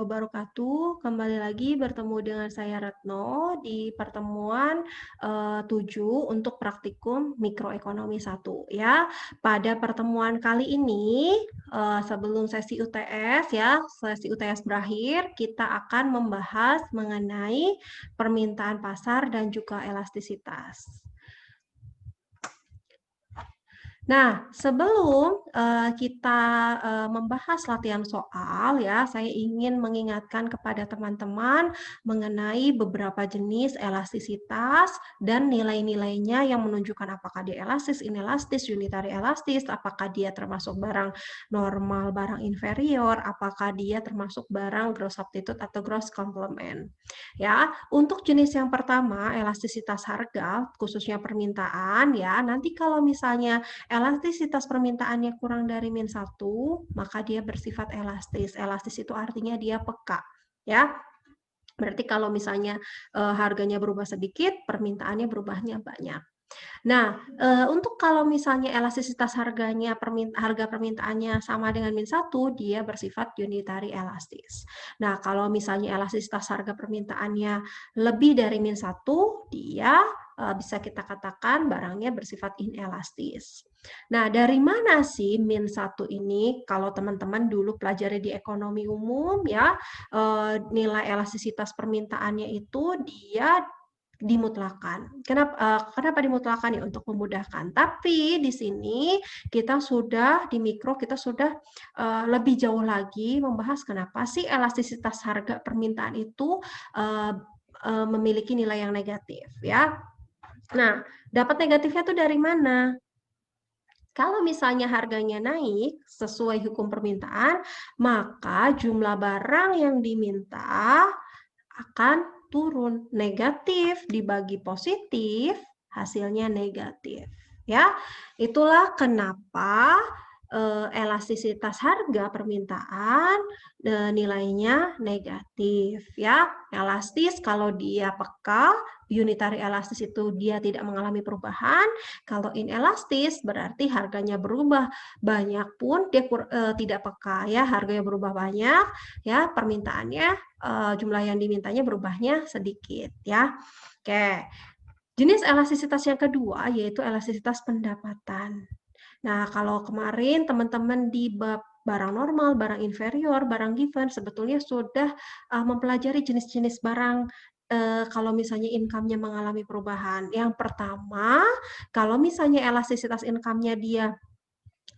wabarakatuh. Kembali lagi bertemu dengan saya Retno di pertemuan 7 untuk praktikum mikroekonomi 1 ya. Pada pertemuan kali ini sebelum sesi UTS ya, sesi UTS berakhir, kita akan membahas mengenai permintaan pasar dan juga elastisitas. Nah, sebelum kita membahas latihan soal ya, saya ingin mengingatkan kepada teman-teman mengenai beberapa jenis elastisitas dan nilai-nilainya yang menunjukkan apakah dia elastis, inelastis, unitary elastis, apakah dia termasuk barang normal, barang inferior, apakah dia termasuk barang gross substitute atau gross complement. Ya, untuk jenis yang pertama, elastisitas harga, khususnya permintaan ya. Nanti kalau misalnya elastisitas permintaannya kurang dari -1, maka dia bersifat elastis. Elastis itu artinya dia peka, ya. Berarti kalau misalnya harganya berubah sedikit, permintaannya berubahnya banyak. Nah, untuk kalau misalnya elastisitas harga permintaannya sama dengan -1, dia bersifat unitary elastis. Nah, kalau misalnya elastisitas harga permintaannya lebih dari -1, dia bisa kita katakan barangnya bersifat inelastis. Nah, dari mana sih -1 ini? Kalau teman-teman dulu pelajari di ekonomi umum ya, nilai elastisitas permintaannya itu dia dimutlakan. Kenapa dimutlakan ya? Untuk memudahkan. Tapi di sini kita sudah di mikro kita sudah lebih jauh lagi membahas kenapa sih elastisitas harga permintaan itu memiliki nilai yang negatif ya. Nah, dapat negatifnya tuh dari mana? Kalau misalnya harganya naik sesuai hukum permintaan, maka jumlah barang yang diminta akan turun. Negatif dibagi positif, hasilnya negatif. Ya, itulah kenapa elastisitas harga permintaan nilainya negatif ya. Elastis kalau dia peka, unitary elastis itu dia tidak mengalami perubahan. Kalau inelastis berarti harganya berubah banyak pun dia tidak peka ya, harganya berubah banyak ya, permintaannya jumlah yang dimintanya berubahnya sedikit ya. Oke. Jenis elastisitas yang kedua yaitu elastisitas pendapatan. Nah, kalau kemarin teman-teman di bab barang normal, barang inferior, barang given, sebetulnya sudah mempelajari jenis-jenis barang kalau misalnya income-nya mengalami perubahan. Yang pertama, kalau misalnya elastisitas income-nya dia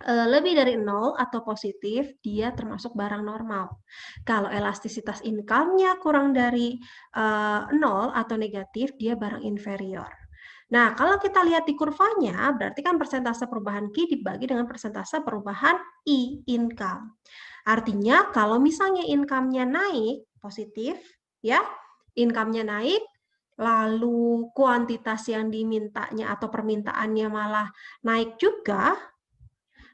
lebih dari 0 atau positif, dia termasuk barang normal. Kalau elastisitas income-nya kurang dari 0 atau negatif, dia barang inferior. Nah, kalau kita lihat di kurvanya, berarti kan persentase perubahan Q dibagi dengan persentase perubahan I, income. Artinya, kalau misalnya income-nya naik, positif, ya, income-nya naik, lalu kuantitas yang dimintanya atau permintaannya malah naik juga,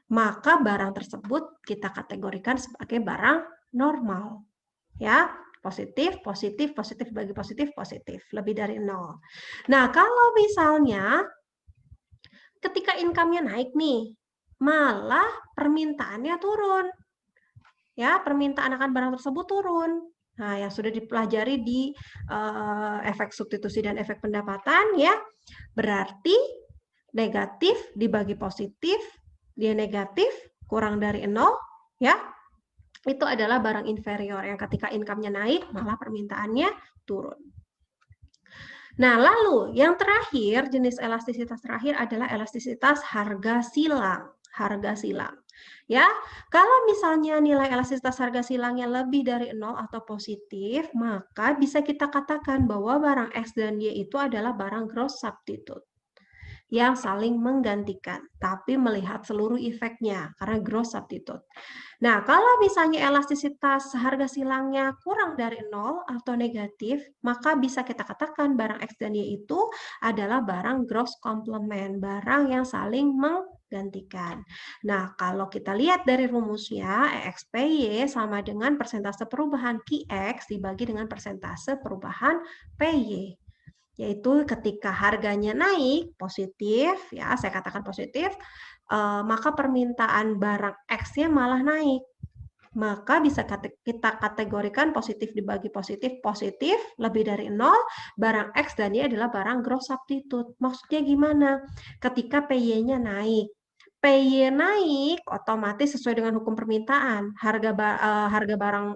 maka barang tersebut kita kategorikan sebagai barang normal. Ya, positif, positif, positif bagi positif, positif, lebih dari 0. Nah, kalau misalnya ketika income-nya naik nih, malah permintaannya turun. Ya, permintaan akan barang tersebut turun. Nah, yang sudah dipelajari di efek substitusi dan efek pendapatan ya, berarti negatif dibagi positif, dia negatif, kurang dari 0, ya, itu adalah barang inferior yang ketika income-nya naik, malah permintaannya turun. Nah, lalu yang terakhir, jenis elastisitas terakhir adalah elastisitas harga silang. Harga silang. Ya, kalau misalnya nilai elastisitas harga silangnya lebih dari 0 atau positif, maka bisa kita katakan bahwa barang X dan Y itu adalah barang gross substitute yang saling menggantikan, tapi melihat seluruh efeknya karena gross substitute. Nah, kalau misalnya elastisitas harga silangnya kurang dari 0 atau negatif, maka bisa kita katakan barang X dan Y itu adalah barang gross complement, barang yang saling menggantikan. Nah, kalau kita lihat dari rumusnya, EX PY sama dengan persentase perubahan QX dibagi dengan persentase perubahan PY. Yaitu ketika harganya naik positif, ya saya katakan positif, maka permintaan barang X-nya malah naik. maka bisa kita kategorikan positif dibagi positif, positif lebih dari 0, barang X dan Y adalah barang gross substitute. Maksudnya gimana? Ketika PY-nya naik. PY naik, otomatis sesuai dengan hukum permintaan. Harga barang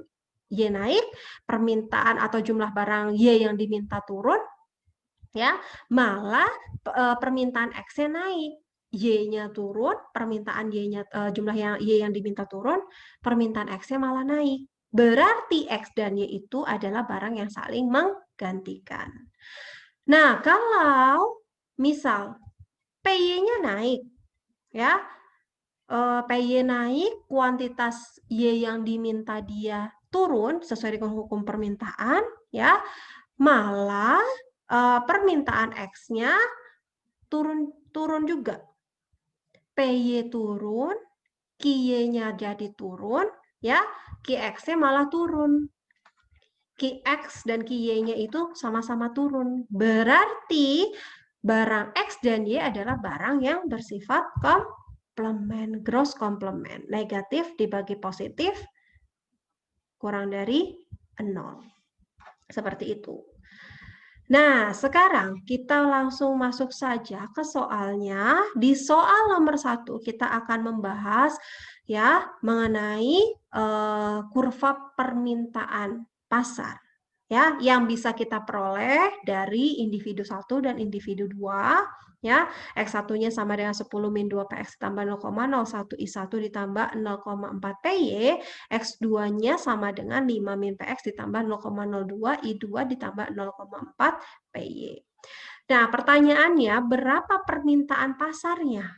Y naik, permintaan atau jumlah barang Y yang diminta turun, ya, malah permintaan X-nya naik. Y-nya turun, permintaan Y-nya jumlah Y yang diminta turun, permintaan X-nya malah naik. Berarti X dan Y itu adalah barang yang saling menggantikan. Nah, kalau misal PY-nya naik, ya, PY naik, kuantitas Y yang diminta dia turun sesuai dengan hukum permintaan, ya, malah permintaan X-nya turun juga. PY turun, QY-nya jadi turun, ya, QX-nya malah turun. QX dan QY-nya itu sama-sama turun. Berarti barang X dan Y adalah barang yang bersifat komplement, gross komplement. Negatif dibagi positif kurang dari 0. Seperti itu. Nah, sekarang kita langsung masuk saja ke soalnya. Di soal nomor 1 kita akan membahas ya mengenai kurva permintaan pasar ya yang bisa kita peroleh dari individu 1 dan individu 2 ya. X1-nya sama dengan 10 min 2 PX ditambah 0,01 I1 ditambah 0,4 PY, X2-nya sama dengan 5 min PX ditambah 0,02 I2 ditambah 0,4 PY. Nah, pertanyaannya berapa permintaan pasarnya?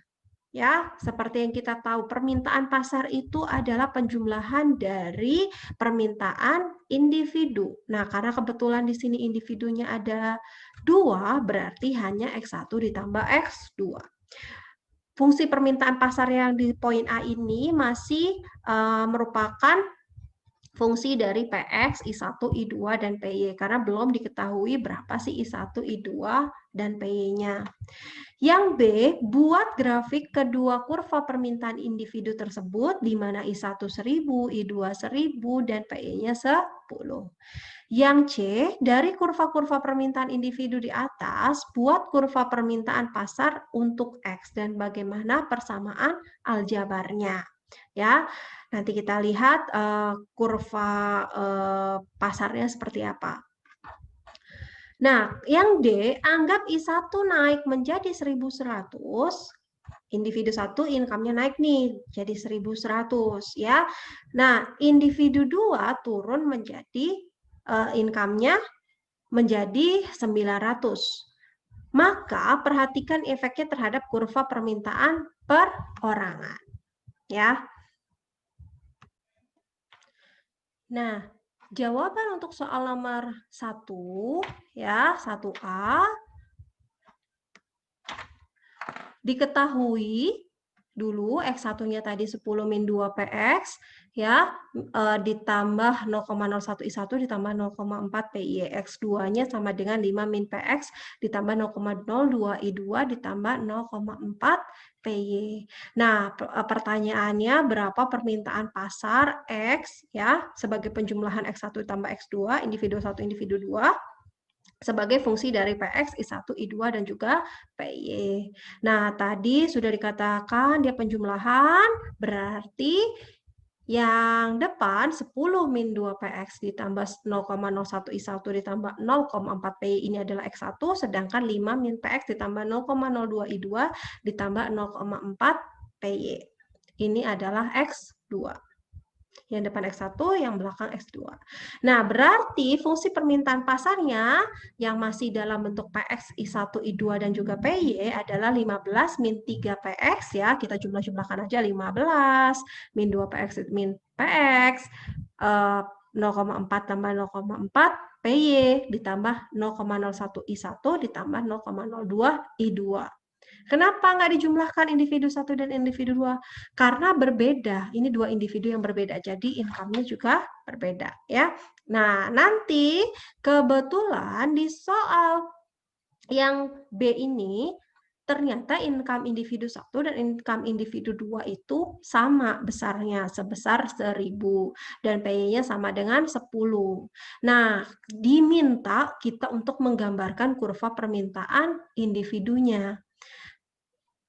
Ya, seperti yang kita tahu, permintaan pasar itu adalah penjumlahan dari permintaan individu. Nah, karena kebetulan di sini individunya ada 2, berarti hanya X1 ditambah X2. Fungsi permintaan pasar yang di poin A ini masih merupakan fungsi dari PX, I1, I2, dan PY, karena belum diketahui berapa sih I1, I2, dan PY-nya. Yang B, buat grafik kedua kurva permintaan individu tersebut, di mana I1 1000, I2 1000, dan PY-nya 10. Yang C, dari kurva-kurva permintaan individu di atas, buat kurva permintaan pasar untuk X, dan bagaimana persamaan aljabarnya. Ya, nanti kita lihat kurva pasarnya seperti apa. Nah, yang D, anggap I1 naik menjadi 1100, individu 1 income-nya naik nih, jadi 1100 ya. Nah, individu 2 turun menjadi income-nya menjadi 900. Maka perhatikan efeknya terhadap kurva permintaan perorangan. Ya. Nah, jawaban untuk soal nomor 1 ya, 1A diketahui dulu X1-nya tadi 10 min 2 PX ya, ditambah 0,01 I1 ditambah 0,4 PY. X2-nya sama dengan 5 min PX ditambah 0,02 I2 ditambah 0,4 PY. Nah, pertanyaannya berapa permintaan pasar X ya sebagai penjumlahan X1 ditambah X2, individu 1, individu 2 sebagai fungsi dari PX, I1, I2, dan juga PY. Nah, tadi sudah dikatakan dia penjumlahan, berarti yang depan 10 min 2 PX ditambah 0,01 I1 ditambah 0,4 PY ini adalah X1, sedangkan 5 min PX ditambah 0,02 I2 ditambah 0,4 PY. Ini adalah X2. Yang depan X1, yang belakang X2. Nah, berarti fungsi permintaan pasarnya yang masih dalam bentuk PX, I1, I2, dan juga PY adalah 15 min 3 PX ya. Kita jumlah-jumlahkan aja 15 min 2 PX min PX 0,4 tambah 0,4 PY ditambah 0,01 I1 ditambah 0,02 I2. Kenapa nggak dijumlahkan individu 1 dan individu 2? Karena berbeda. Ini dua individu yang berbeda. Jadi income-nya juga berbeda. Ya. Nah, nanti kebetulan di soal yang B ini, ternyata income individu 1 dan income individu 2 itu sama besarnya, sebesar 1.000 dan PY-nya sama dengan 10. Nah, diminta kita untuk menggambarkan kurva permintaan individunya.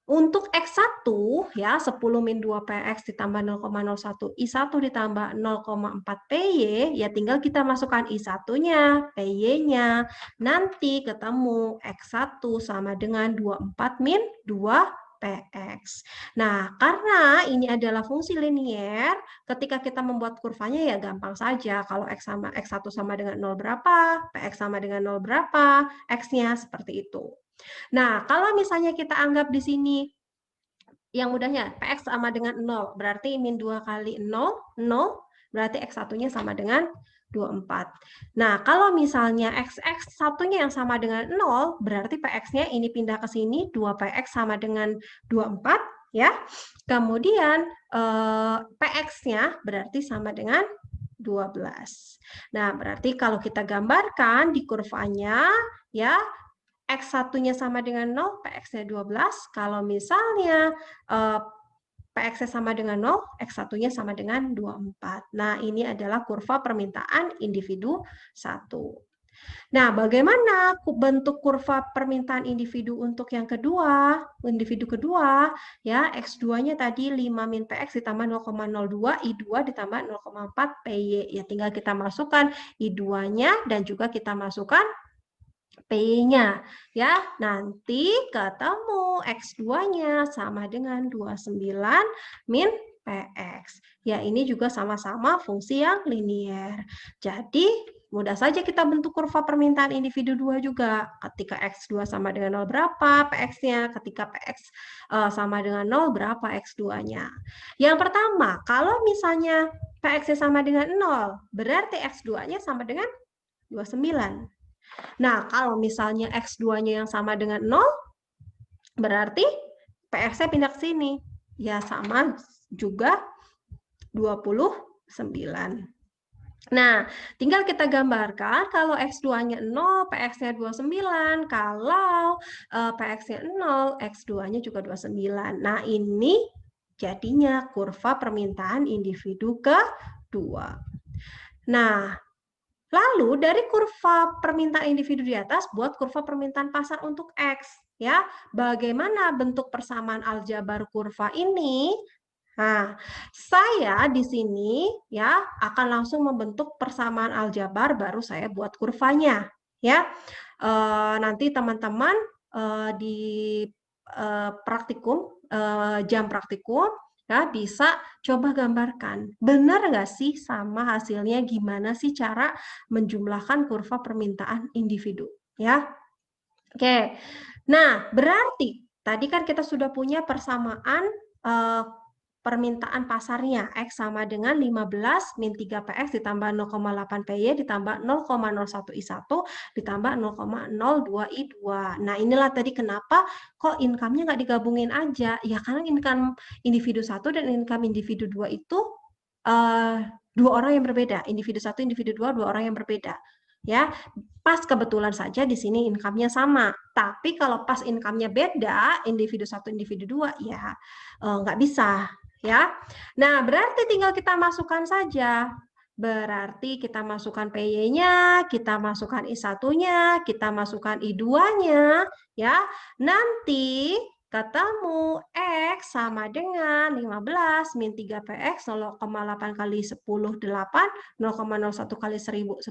Untuk X1 ya 10 min 2 PX ditambah 0,01 I1 ditambah 0,4 PY ya tinggal kita masukkan I1-nya, PY-nya. Nanti ketemu X1 sama dengan 24 min 2 PX. Nah, karena ini adalah fungsi linier, ketika kita membuat kurvanya ya gampang saja. Kalau X1 sama dengan 0 berapa, PX sama dengan 0 berapa, X-nya seperti itu. Nah, kalau misalnya kita anggap di sini yang mudahnya PX sama dengan 0, berarti min 2 kali 0, 0, berarti X1-nya sama dengan 24. Nah, kalau misalnya X1-nya yang sama dengan 0, berarti PX-nya ini pindah ke sini, 2PX sama dengan 24, ya. Kemudian PX-nya berarti sama dengan 12. Nah, berarti kalau kita gambarkan di kurvanya, ya, X1-nya sama dengan 0, PX-nya 12. Kalau misalnya PX-nya sama dengan 0, X1-nya sama dengan 24. Nah, ini adalah kurva permintaan individu 1. Nah, bagaimana bentuk kurva permintaan individu untuk yang kedua? Individu kedua, ya, X2-nya tadi 5 min PX ditambah 0,02, I2 ditambah 0,4 PY. Ya, tinggal kita masukkan I2-nya dan juga kita masukkan P-nya ya. Nanti ketemu X2-nya sama dengan 29 min PX. Ya, ini juga sama-sama fungsi yang linier. Jadi, mudah saja kita bentuk kurva permintaan individu 2 juga. Ketika X2 sama dengan 0 berapa PX-nya, ketika PX sama dengan 0 berapa X2-nya. Yang pertama, kalau misalnya PX-nya sama dengan 0, berarti X2-nya sama dengan 29. Nah, kalau misalnya X2-nya yang sama dengan 0, berarti PX-nya pindah ke sini. Ya, sama juga 29. Nah, tinggal kita gambarkan kalau X2-nya 0, PX-nya 29. Kalau PX-nya 0, X2-nya juga 29. Nah, ini jadinya kurva permintaan individu kedua. Nah, lalu dari kurva permintaan individu di atas buat kurva permintaan pasar untuk X ya. Bagaimana bentuk persamaan aljabar kurva ini? Nah, saya di sini ya akan langsung membentuk persamaan aljabar baru saya buat kurvanya ya. Nanti teman-teman di praktikum jam praktikum ya bisa coba gambarkan benar nggak sih sama hasilnya, gimana sih cara menjumlahkan kurva permintaan individu ya. Oke, nah berarti tadi kan kita sudah punya persamaan permintaan pasarnya X sama dengan 15 min 3 PX ditambah 0,8 PY ditambah 0,01 I1 ditambah 0,02 I2. Nah, inilah tadi kenapa kok income-nya nggak digabungin aja. Ya, karena income individu 1 dan income individu 2 itu dua orang yang berbeda. Individu 1, individu 2, dua orang yang berbeda. Ya, pas kebetulan saja di sini income-nya sama. Tapi kalau pas income-nya beda, individu 1, individu 2, ya nggak bisa. Ya, nah berarti tinggal kita masukkan saja. Berarti kita masukkan PY-nya, kita masukkan I1-nya, kita masukkan I2-nya, ya. Nanti ketemu X sama dengan 15 min 3 PX 0,8 kali 10 8, 0,01 kali 1000 10,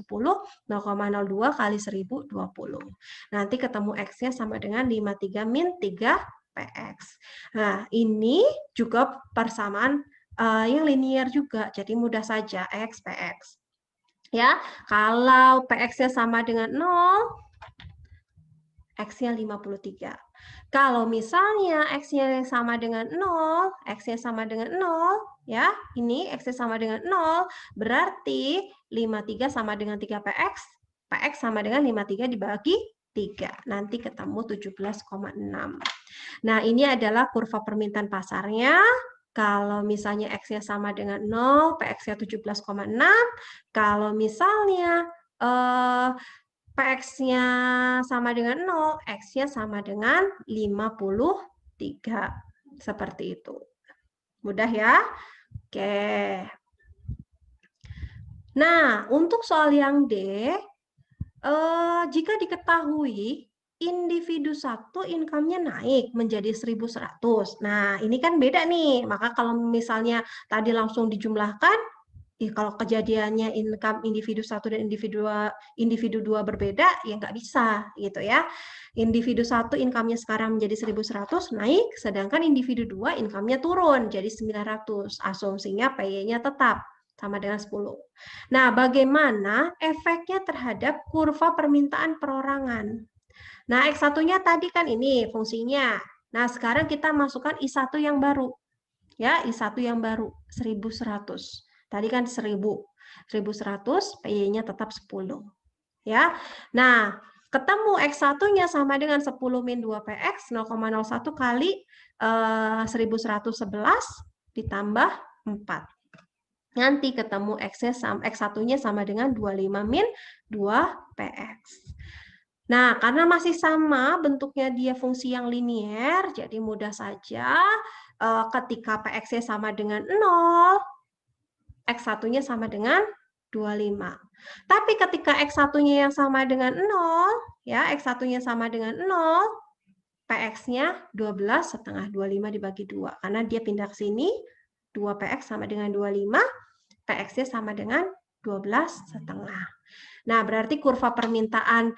0,02 kali 1000 20. Nanti ketemu X-nya sama dengan 53 min 3 PX. Nah, ini juga persamaan yang linier juga, jadi mudah saja X, PX. Ya, kalau PX-nya sama dengan 0, X-nya 53. Kalau misalnya X-nya sama dengan 0, X-nya sama dengan 0, ya, ini X-nya sama dengan 0, berarti 53 sama dengan 3 PX, PX sama dengan 53 dibagi 3. Nanti ketemu 17,6. Nah, ini adalah kurva permintaan pasarnya. Kalau misalnya X-nya sama dengan 0, PX-nya 17,6. Kalau misalnya PX-nya sama dengan 0, X-nya sama dengan 53. Seperti itu. Mudah ya? Oke. Nah, untuk soal yang D, jika diketahui individu satu income-nya naik menjadi 1.100. Nah, ini kan beda nih. Maka kalau misalnya tadi langsung dijumlahkan, kalau kejadiannya income individu satu dan individu dua berbeda, ya nggak bisa gitu ya. Individu satu income-nya sekarang menjadi 1.100 naik, sedangkan individu dua income-nya turun jadi 900. Asumsinya PY-nya tetap sama dengan 10. Nah, bagaimana efeknya terhadap kurva permintaan perorangan? Nah, X1-nya tadi kan ini fungsinya. Nah, sekarang kita masukkan I1 yang baru. Ya, I1 yang baru 1.100. Tadi kan 1.100, PY-nya tetap 10. Ya. Nah, ketemu X1-nya sama dengan 10 min 2PX, 0,01 kali 1.111 ditambah 4. Nanti ketemu X1-nya sama dengan 25 min 2PX. Nah, karena masih sama bentuknya dia fungsi yang linier, jadi mudah saja ketika PX-nya sama dengan 0, X1-nya sama dengan 25. Tapi ketika X1-nya yang sama dengan 0, ya, X1-nya sama dengan 0, PX-nya 12 setengah 25 dibagi 2. Karena dia pindah ke sini, 2PX sama dengan 25, PX-nya sama dengan 12 setengah. Nah, berarti kurva permintaan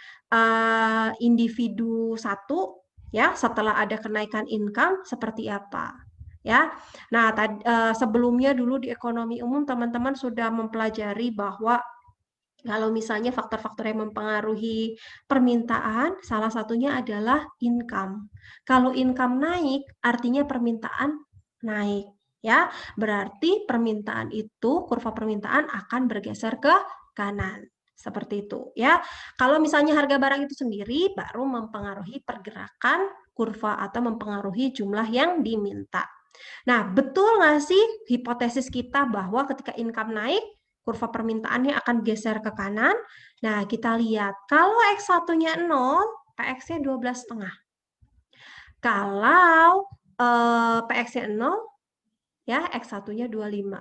individu satu ya setelah ada kenaikan income seperti apa? Ya. Nah, sebelumnya dulu di ekonomi umum teman-teman sudah mempelajari bahwa kalau misalnya faktor-faktor yang mempengaruhi permintaan, salah satunya adalah income. Kalau income naik, artinya permintaan naik. Ya, berarti permintaan itu, kurva permintaan akan bergeser ke kanan. Seperti itu. Ya, kalau misalnya harga barang itu sendiri, baru mempengaruhi pergerakan kurva atau mempengaruhi jumlah yang diminta. Nah, betul nggak sih hipotesis kita bahwa ketika income naik, kurva permintaannya akan geser ke kanan? Nah, kita lihat. Kalau X1-nya 0, PX-nya 12,5. Kalau PX-nya 0, ya X1-nya 25.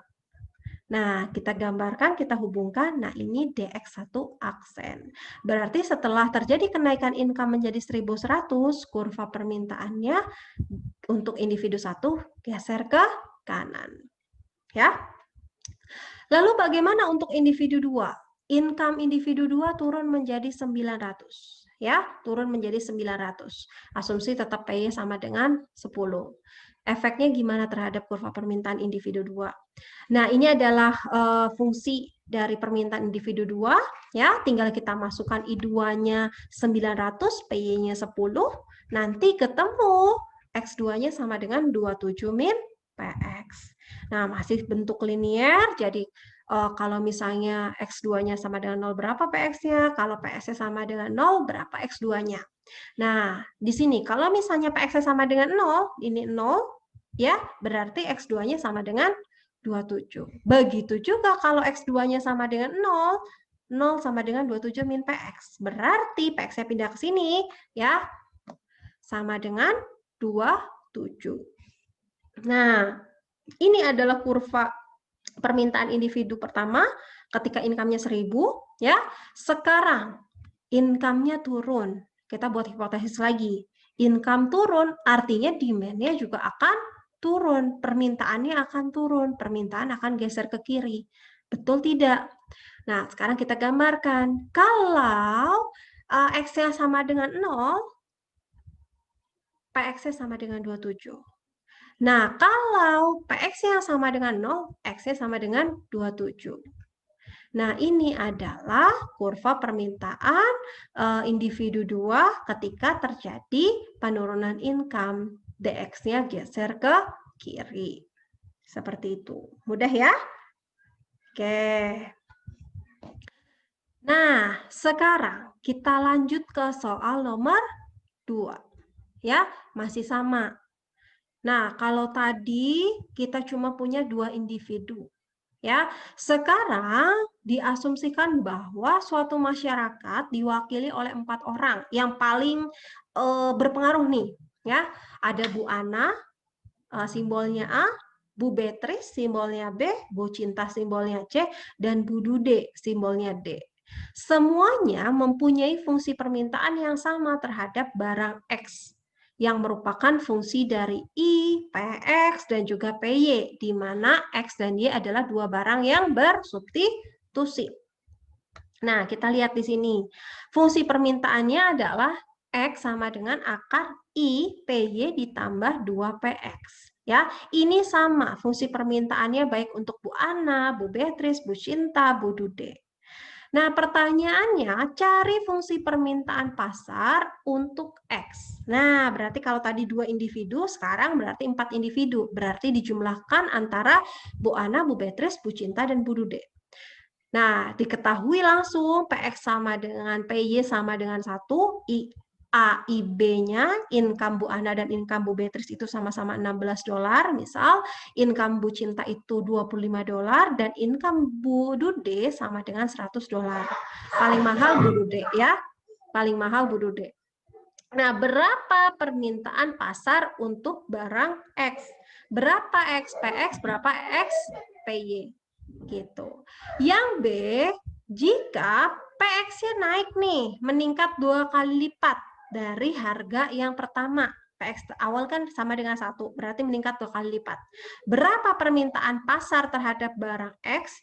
Nah, kita gambarkan, kita hubungkan. Nah, ini DX1 aksen. Berarti setelah terjadi kenaikan income menjadi 1.100, kurva permintaannya untuk individu satu geser ke kanan. Ya. Lalu bagaimana untuk individu dua? Income individu dua turun menjadi 900. Ya, turun menjadi 900. Asumsi tetap PY sama dengan 10. Efeknya gimana terhadap kurva permintaan individu 2? Nah, ini adalah fungsi dari permintaan individu 2, ya. Tinggal kita masukkan I2-nya 900, PY-nya 10, nanti ketemu X2-nya sama dengan 27 min PX. Nah, masih bentuk linier, jadi kalau misalnya X2-nya sama dengan 0, berapa PX-nya? Kalau PX-nya sama dengan 0, berapa X2-nya? Nah, di sini kalau misalnya PX-nya sama dengan 0, ini 0, ya, berarti X2-nya sama dengan 27. Begitu juga kalau X2-nya sama dengan 0, 0 sama dengan 27 min PX. Berarti PX-nya pindah ke sini, ya, sama dengan 27. Nah, ini adalah kurva permintaan individu pertama ketika income-nya 1.000, ya. Sekarang income-nya turun. Kita buat hipotesis lagi. Income turun, artinya demand-nya juga akan turun, permintaannya akan turun, permintaan akan geser ke kiri. Betul tidak? Nah, sekarang kita gambarkan. Kalau X-nya sama dengan 0, PX-nya sama dengan 27. Nah, kalau PX-nya sama dengan 0, X-nya sama dengan 27. Nah, ini adalah kurva permintaan individu 2 ketika terjadi penurunan income. DX-nya geser ke kiri. Seperti itu. Mudah ya? Oke. Nah, sekarang kita lanjut ke soal nomor 2. Ya, masih sama. Nah, kalau tadi kita cuma punya 2 individu. Ya, sekarang diasumsikan bahwa suatu masyarakat diwakili oleh 4 orang yang paling berpengaruh nih, ya. Ada Bu Ana, simbolnya A, Bu Beatrice, simbolnya B, Bu Cinta, simbolnya C, dan Bu Dude, simbolnya D. Semuanya mempunyai fungsi permintaan yang sama terhadap barang X, yang merupakan fungsi dari I, PX, dan juga PY, di mana X dan Y adalah dua barang yang bersubstitusi. Nah, kita lihat di sini. Fungsi permintaannya adalah X sama dengan akar I PY ditambah 2PX. Ya, ini sama fungsi permintaannya baik untuk Bu Ana, Bu Beatrice, Bu Cinta, Bu Dude. Nah, pertanyaannya, cari fungsi permintaan pasar untuk X. Nah, berarti kalau tadi 2 individu, sekarang berarti 4 individu. Berarti dijumlahkan antara Bu Ana, Bu Beatrice, Bu Cinta, dan Bu Dude. Nah, diketahui langsung PX sama dengan PY sama dengan 1, AIB-nya, income Bu Ana dan income Bu Beatrice itu sama-sama $16, misal income Bu Cinta itu $25 dan income Bu Dude sama dengan $100. Paling mahal Bu Dude ya, paling mahal Bu Dude. Nah, berapa permintaan pasar untuk barang X? Berapa X PX, berapa X PY? Gitu. Yang B, jika PX-nya naik nih, meningkat 2 kali lipat dari harga yang pertama. PX awal kan sama dengan 1, berarti meningkat 2 kali lipat. Berapa permintaan pasar terhadap barang X?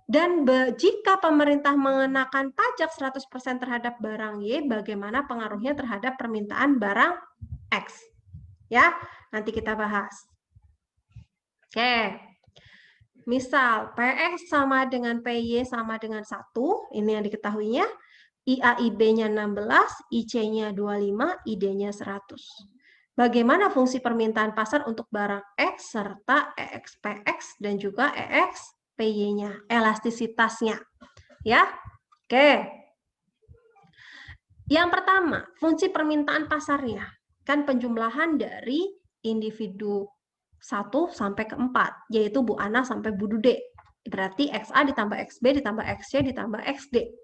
Dan jika pemerintah mengenakan pajak 100% terhadap barang Y, bagaimana pengaruhnya terhadap permintaan barang X? Ya, nanti kita bahas. Oke. Misal PX sama dengan PY sama dengan 1, ini yang diketahuinya. IAIB-nya 16, IC-nya 25, ID-nya 100. Bagaimana fungsi permintaan pasar untuk barang X serta EXPX dan juga EXPY-nya, elastisitasnya. Ya, oke. Yang pertama, fungsi permintaan pasarnya. Kan penjumlahan dari individu 1 sampai ke 4, yaitu Bu Ana sampai Bu Dude. Berarti XA ditambah XB ditambah XC ditambah XD.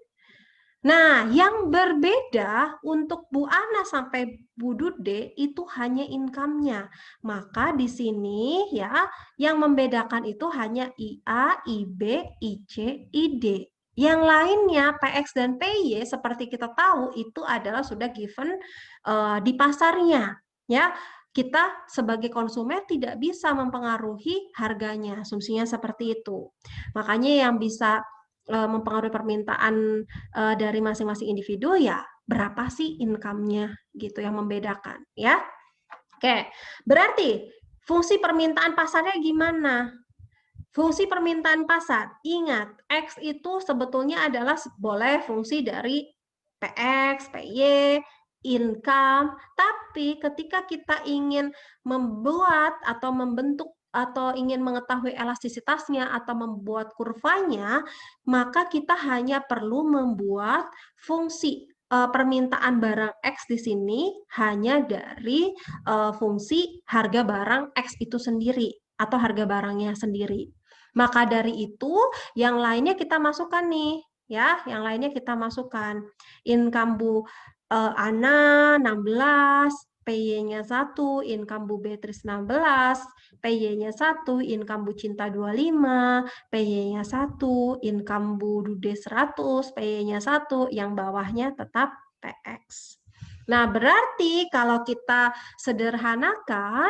Nah, yang berbeda untuk Bu Ana sampai Bu Dude itu hanya income-nya. Maka di sini ya, yang membedakan itu hanya IA, IB, IC, ID. Yang lainnya PX dan PY seperti kita tahu itu adalah sudah given di pasarnya, ya. Kita sebagai konsumen tidak bisa mempengaruhi harganya, asumsinya seperti itu. Makanya yang bisa mempengaruhi permintaan dari masing-masing individu ya berapa sih income-nya gitu yang membedakan ya. Oke, berarti fungsi permintaan pasarnya gimana? Fungsi permintaan pasar, ingat X itu sebetulnya adalah boleh fungsi dari PX, PY, income, tapi ketika kita ingin membuat atau membentuk atau ingin mengetahui elastisitasnya atau membuat kurvanya, maka kita hanya perlu membuat fungsi permintaan barang X di sini hanya dari fungsi harga barang X itu sendiri atau harga barangnya sendiri. Maka dari itu, yang lainnya kita masukkan nih, ya, yang lainnya kita masukkan. Income Bu Ana 16, PY-nya 1, income Bu Beatrice 16, PY-nya 1, income Bu Cinta 25, PY-nya 1, income Bu Dude 100, PY-nya 1, yang bawahnya tetap PX. Nah, berarti kalau kita sederhanakan,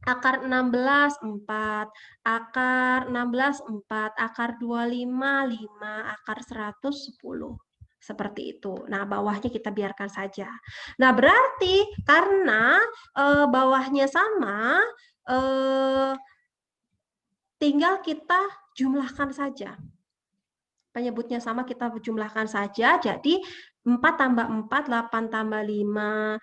akar 16, 4, akar 16, 4, akar 25, 5, akar 100, 10. Seperti itu. Nah, bawahnya kita biarkan saja. Nah, berarti karena bawahnya sama, tinggal kita jumlahkan saja. Penyebutnya sama, kita jumlahkan saja. Jadi 4 tambah 4, 8 tambah 5,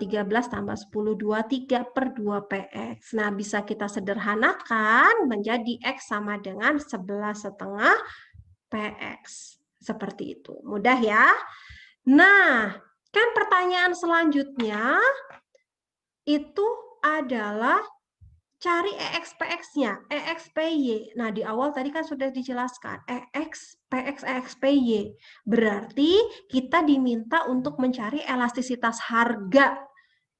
13 tambah 10, 23 per 2 PX. Nah, bisa kita sederhanakan menjadi X sama dengan 11,5 PX. Seperti itu. Mudah ya? Nah, kan pertanyaan selanjutnya itu adalah cari EX PX-nya, EX PY. Nah, di awal tadi kan sudah dijelaskan, EX PX EX PY. Berarti kita diminta untuk mencari elastisitas harga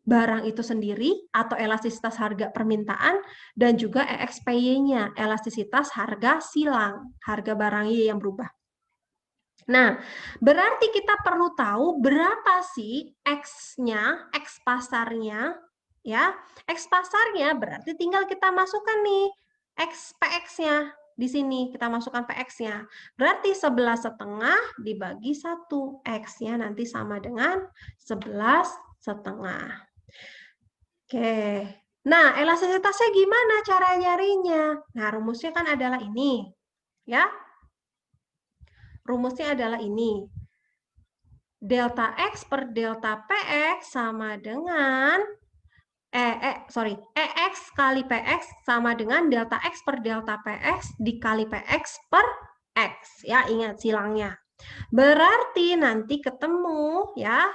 barang itu sendiri atau elastisitas harga permintaan dan juga EXPY-nya, elastisitas harga silang, harga barang Y yang berubah. Nah, berarti kita perlu tahu berapa sih X-nya, X pasarnya, ya. X pasarnya berarti tinggal kita masukkan nih X PX-nya. Di sini kita masukkan PX-nya. Berarti 11,5 dibagi 1. X-nya nanti sama dengan 11,5. Oke. Nah, elastisitasnya gimana cara nyarinya? Nah, rumusnya kan adalah ini. Ya. Rumusnya adalah ini. Delta X per delta PX sama dengan EX kali PX sama dengan delta X per delta PX dikali PX per X. Ya, ingat silangnya. Berarti nanti ketemu ya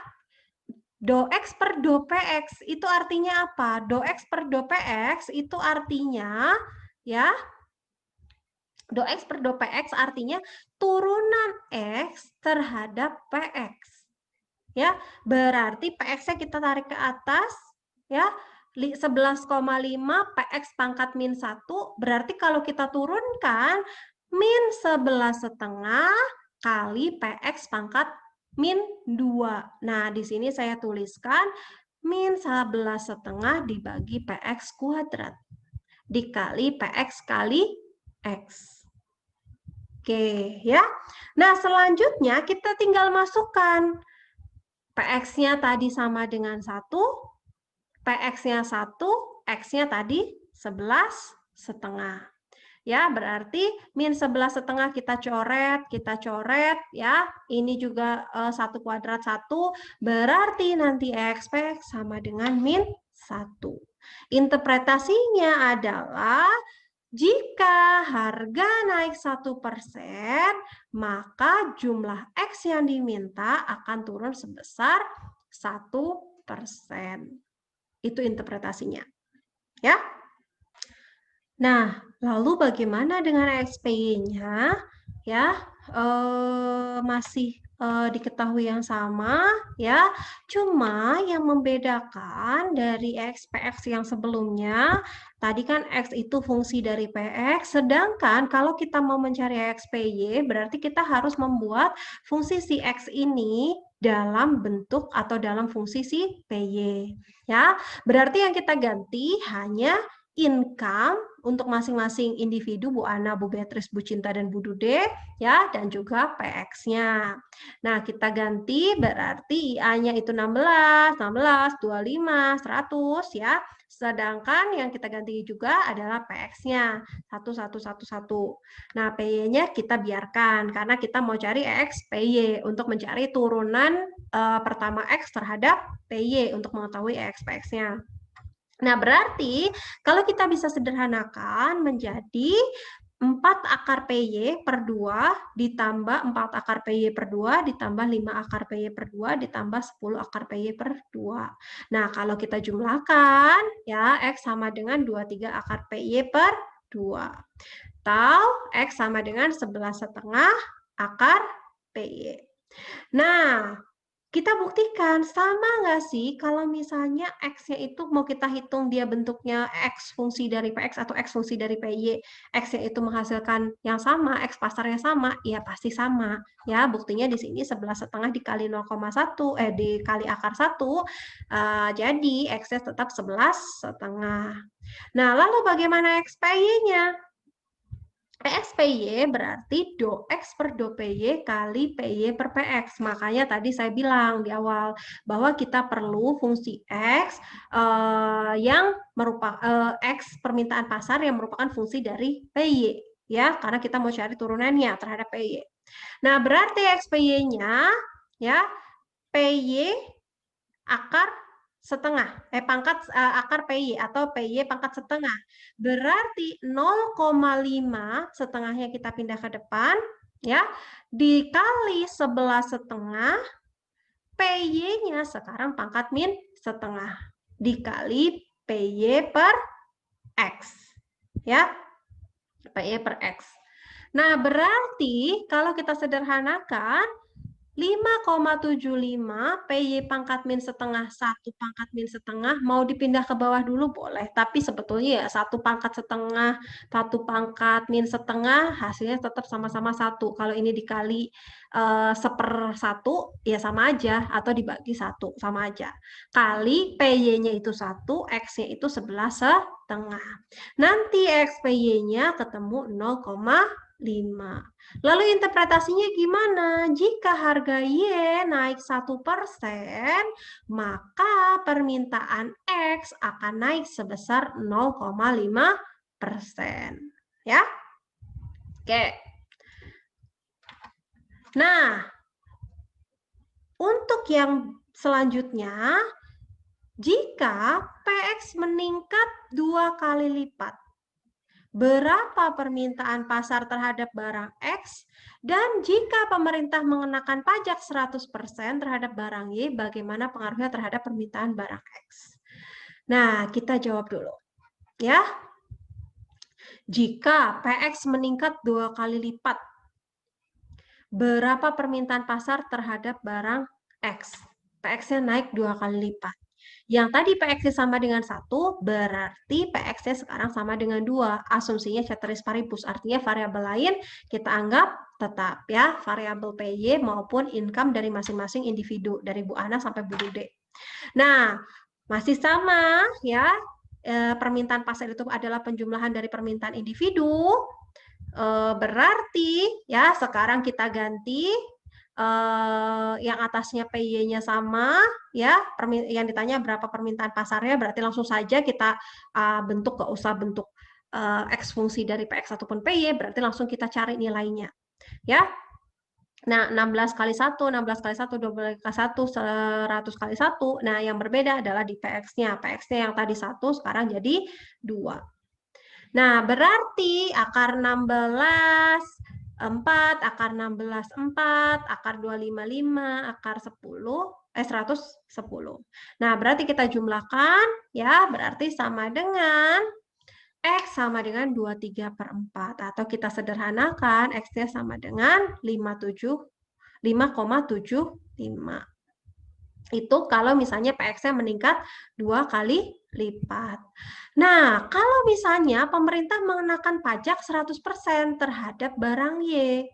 do X per do PX itu artinya apa? Do X per do PX itu artinya ya do X per do PX artinya turunan X terhadap PX. Ya, berarti PX-nya kita tarik ke atas ya. 11,5 PX pangkat min 1 berarti kalau kita turunkan min 11,5 kali PX pangkat min 2. Nah, di sini saya tuliskan min 11,5 dibagi PX kuadrat dikali PX kali X. Oke, ya. Nah, selanjutnya kita tinggal masukkan PX-nya tadi sama dengan 1, PX-nya 1, X-nya tadi 11,5. Ya, berarti min 11,5 kita coret ya. Ini juga 1 kuadrat 1, berarti nanti X PX sama dengan min 1. Interpretasinya adalah jika harga naik 1%, maka jumlah X yang diminta akan turun sebesar 1%. Itu interpretasinya. Ya. Nah, lalu bagaimana dengan XPY-nya? Ya, masih diketahui yang sama ya. Cuma yang membedakan dari X PX yang sebelumnya, tadi kan X itu fungsi dari PX, sedangkan kalau kita mau mencari XPY berarti kita harus membuat fungsi si X ini dalam bentuk atau dalam fungsi si PY. Ya, berarti yang kita ganti hanya income untuk masing-masing individu, Bu Ana, Bu Beatrice, Bu Cinta, dan Bu Dude, ya, dan juga PX-nya. Nah, kita ganti berarti IA-nya itu 16, 16, 25, 100, ya. Sedangkan yang kita ganti juga adalah PX-nya, 1, 1, 1, 1. Nah, PY-nya kita biarkan, karena kita mau cari X, PY, untuk mencari turunan pertama X terhadap PY, untuk mengetahui X, PX-nya. Nah, berarti kalau kita bisa sederhanakan menjadi 4 akar PY per 2 ditambah 4 akar PY per 2 ditambah 5 akar PY per 2 ditambah 10 akar PY per 2. Nah, kalau kita jumlahkan ya X sama dengan 23 akar PY per 2. Atau X sama dengan 11,5 akar PY. Nah, kita buktikan sama nggak sih kalau misalnya X-nya itu mau kita hitung dia bentuknya X fungsi dari PX atau X fungsi dari PY, X-nya itu menghasilkan yang sama, X pasarnya sama, ya pasti sama. Ya, buktinya di sini 11,5 dikali 0,1, dikali akar 1, jadi X-nya tetap 11,5. Nah, lalu bagaimana X PY-nya? PXPY berarti do X per do PY kali PY per PX. Makanya tadi saya bilang di awal bahwa kita perlu fungsi X yang merupakan X permintaan pasar yang merupakan fungsi dari PY. Ya, karena kita mau cari turunannya terhadap PY. Nah, berarti XPY-nya ya PY akar setengah, pangkat akar PY atau PY pangkat setengah. Berarti 0,5 setengahnya kita pindah ke depan, ya, dikali 11,5, PY-nya sekarang pangkat min setengah, dikali PY per X. Ya, PY per X. Nah, berarti kalau kita sederhanakan, 5,75 PY pangkat min setengah 1 pangkat min setengah mau dipindah ke bawah dulu boleh, tapi sebetulnya ya 1 pangkat setengah 1 pangkat min setengah hasilnya tetap sama-sama 1. Kalau ini dikali 1/1 ya sama aja, atau dibagi 1 sama aja. Kali PY-nya itu 1, X-nya itu 11,5. Nanti X PY-nya ketemu 0,5. Lalu interpretasinya gimana? Jika harga Y naik 1%, maka permintaan X akan naik sebesar 0,5%. Ya? Oke. Nah, untuk yang selanjutnya, jika PX meningkat 2 kali lipat, berapa permintaan pasar terhadap barang X, dan jika pemerintah mengenakan pajak 100% terhadap barang Y, bagaimana pengaruhnya terhadap permintaan barang X? Nah, kita jawab dulu. Ya, jika PX meningkat 2 kali lipat, berapa permintaan pasar terhadap barang X? PX-nya naik 2 kali lipat. Yang tadi PX-nya sama dengan 1, berarti PX-nya sekarang sama dengan 2. Asumsinya ceteris paribus, artinya variabel lain kita anggap tetap ya, variabel PY maupun income dari masing-masing individu, dari Bu Ana sampai Bu Dude. Nah, masih sama ya, permintaan pasar itu adalah penjumlahan dari permintaan individu, berarti ya sekarang kita ganti yang atasnya PY-nya sama, ya, yang ditanya berapa permintaan pasarnya, berarti langsung saja kita bentuk, gak usah bentuk X fungsi dari PX ataupun PY, berarti langsung kita cari nilainya. Ya, nah 16 kali 1, 16 kali 1, 12 kali 1, 100 kali 1, nah yang berbeda adalah di PX-nya. PX-nya yang tadi 1, sekarang jadi 2. Nah, berarti akar 16, 4, akar 16, 4, akar 255, akar 110. Nah, berarti kita jumlahkan, ya, berarti sama dengan X sama dengan 23/4. Atau kita sederhanakan, X-nya sama dengan 5,75. Itu kalau misalnya PX-nya meningkat 2 kali lipat. Nah, kalau misalnya pemerintah mengenakan pajak 100% terhadap barang Y,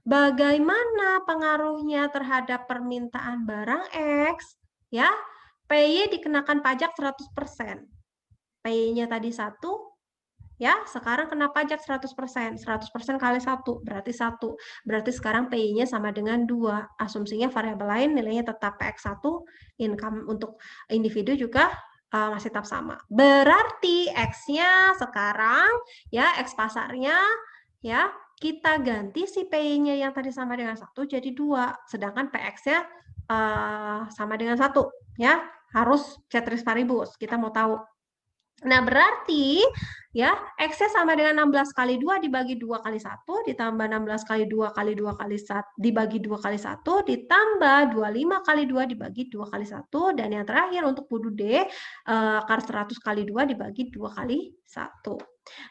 bagaimana pengaruhnya terhadap permintaan barang X? Ya, PY dikenakan pajak 100%. PY-nya tadi 1, ya, sekarang kena pajak 100%. 100% kali 1, berarti 1. Berarti sekarang PI-nya sama dengan 2. Asumsinya variabel lain nilainya tetap PX1, income untuk individu juga masih tetap sama. Berarti X-nya sekarang, ya, X pasarnya, ya, kita ganti si PI-nya yang tadi sama dengan 1 jadi 2. Sedangkan PX-nya sama dengan 1. Ya, harus ceteris paribus. Kita mau tahu. Nah, berarti ya X-nya sama dengan 16 kali 2 dibagi 2 kali 1 ditambah 16 kali 2 kali 2 kali 1 dibagi 2 kali 1 ditambah 25 kali 2 dibagi 2 kali 1, dan yang terakhir untuk Pudu D akar 100 kali 2 dibagi 2 kali 1.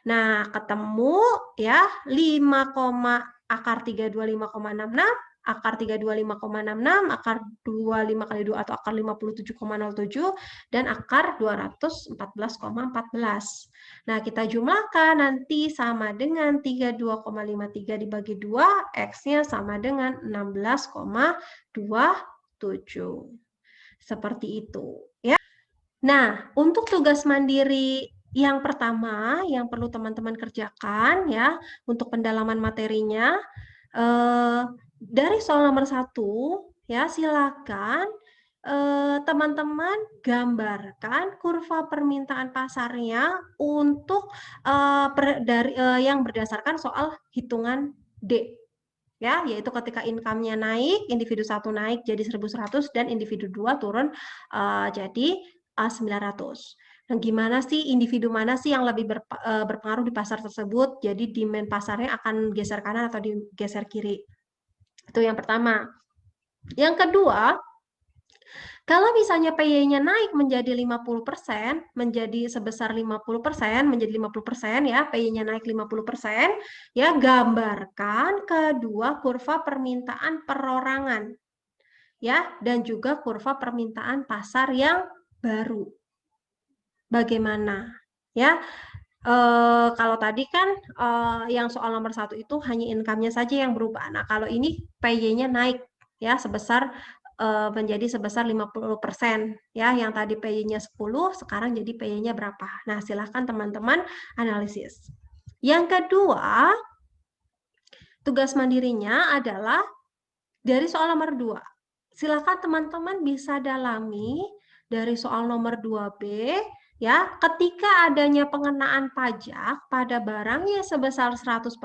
Nah, ketemu ya 5, akar 32 5,66, akar 32 5,66, akar 25 kali 2 atau akar 57,07, dan akar 214,14. Nah, kita jumlahkan nanti sama dengan 32,53 dibagi 2, X-nya sama dengan 16,27. Seperti itu. Ya. Nah, untuk tugas mandiri yang pertama yang perlu teman-teman kerjakan ya untuk pendalaman materinya, dari soal nomor 1 ya silakan teman-teman gambarkan kurva permintaan pasarnya untuk yang berdasarkan soal hitungan D. Ya, yaitu ketika income-nya naik, individu 1 naik jadi 1.100 dan individu 2 turun jadi 900. Nah, gimana sih individu mana sih yang lebih berpengaruh di pasar tersebut? Jadi demand pasarnya akan geser kanan atau digeser kiri. Itu yang pertama. Yang kedua, Kalau misalnya PY-nya naik menjadi 50%, menjadi sebesar 50%, menjadi 50% ya, PY-nya naik 50%, ya gambarkan kedua kurva permintaan perorangan, ya, dan juga kurva permintaan pasar yang baru. Bagaimana? Ya, kalau tadi kan yang soal nomor 1 itu hanya income-nya saja yang berubah. Nah, kalau ini PY-nya naik ya sebesar menjadi sebesar 50% ya. Yang tadi PY-nya 10, sekarang jadi PY-nya berapa? Nah, silahkan teman-teman analisis. Yang kedua, tugas mandirinya adalah dari soal nomor 2. Silakan teman-teman bisa dalami dari soal nomor 2B ya, ketika adanya pengenaan pajak pada barangnya sebesar 100%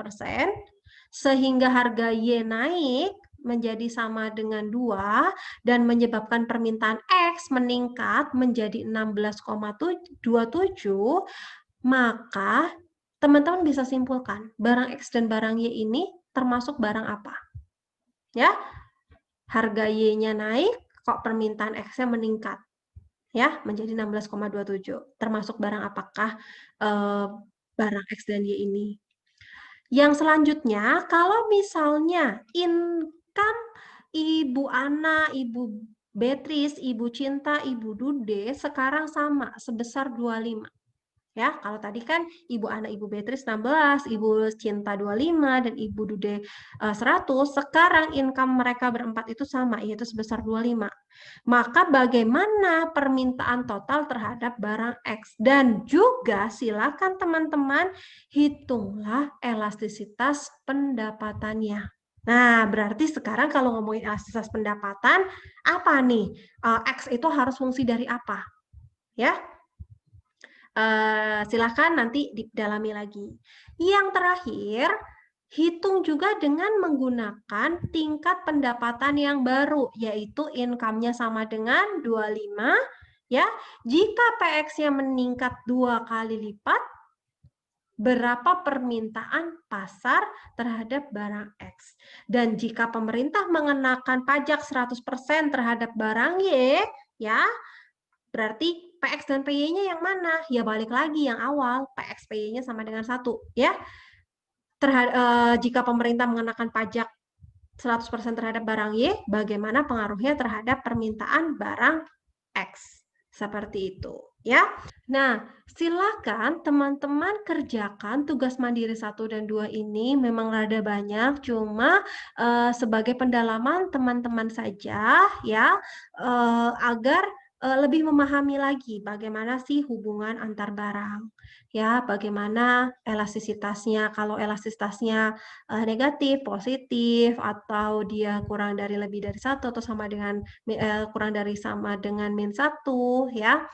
sehingga harga Y naik menjadi sama dengan 2 dan menyebabkan permintaan X meningkat menjadi 16,27, maka teman-teman bisa simpulkan barang X dan barang Y ini termasuk barang apa? Ya, harga Y-nya naik, kok permintaan X-nya meningkat ya menjadi 16,27. Termasuk barang apakah barang X dan Y ini? Yang selanjutnya, kalau misalnya income Ibu Ana, Ibu Beatrice, Ibu Cinta, Ibu Dude sekarang sama sebesar 25. Ya, kalau tadi kan Ibu Ana, Ibu Beatrice 16, Ibu Cinta 25, dan Ibu Dude 100, sekarang income mereka berempat itu sama, yaitu sebesar 25. Maka bagaimana permintaan total terhadap barang X? Dan juga silakan teman-teman hitunglah elastisitas pendapatannya. Nah, berarti sekarang kalau ngomongin elastisitas pendapatan, apa nih? X itu harus fungsi dari apa? Ya, silahkan nanti didalami lagi. Yang terakhir, hitung juga dengan menggunakan tingkat pendapatan yang baru, yaitu income-nya sama dengan 25, ya. Jika PX-nya meningkat 2 kali lipat, berapa permintaan pasar terhadap barang X. Dan jika pemerintah mengenakan pajak 100% terhadap barang Y, ya, berarti PX dan PY-nya yang mana? Ya balik lagi yang awal, PX PY-nya sama dengan 1 ya. Jika pemerintah mengenakan pajak 100% terhadap barang Y, bagaimana pengaruhnya terhadap permintaan barang X? Seperti itu ya. Nah, silakan teman-teman kerjakan tugas mandiri 1 dan 2 ini. Memang rada banyak, cuma sebagai pendalaman teman-teman saja ya, agar lebih memahami lagi bagaimana sih hubungan antar barang. Ya, bagaimana elastisitasnya. Kalau elastisitasnya negatif, positif, atau dia kurang dari lebih dari 1 atau sama dengan kurang dari sama dengan -1 ya.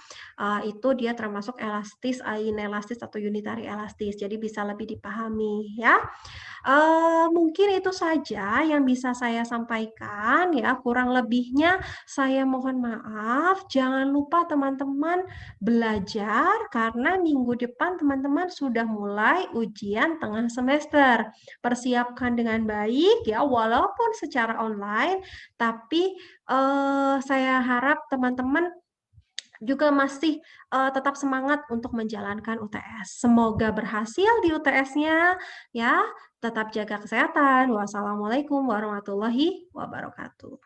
Itu dia termasuk elastis, inelastis atau unitary elastis. Jadi bisa lebih dipahami ya. Mungkin itu saja yang bisa saya sampaikan ya, kurang lebihnya saya mohon maaf. Jangan lupa teman-teman belajar karena minggu depan teman-teman sudah mulai ujian tengah semester. Persiapkan dengan baik ya, walaupun secara online, tapi saya harap teman-teman juga masih tetap semangat untuk menjalankan UTS. Semoga berhasil di UTS-nya ya. Tetap jaga kesehatan. Wassalamualaikum warahmatullahi wabarakatuh.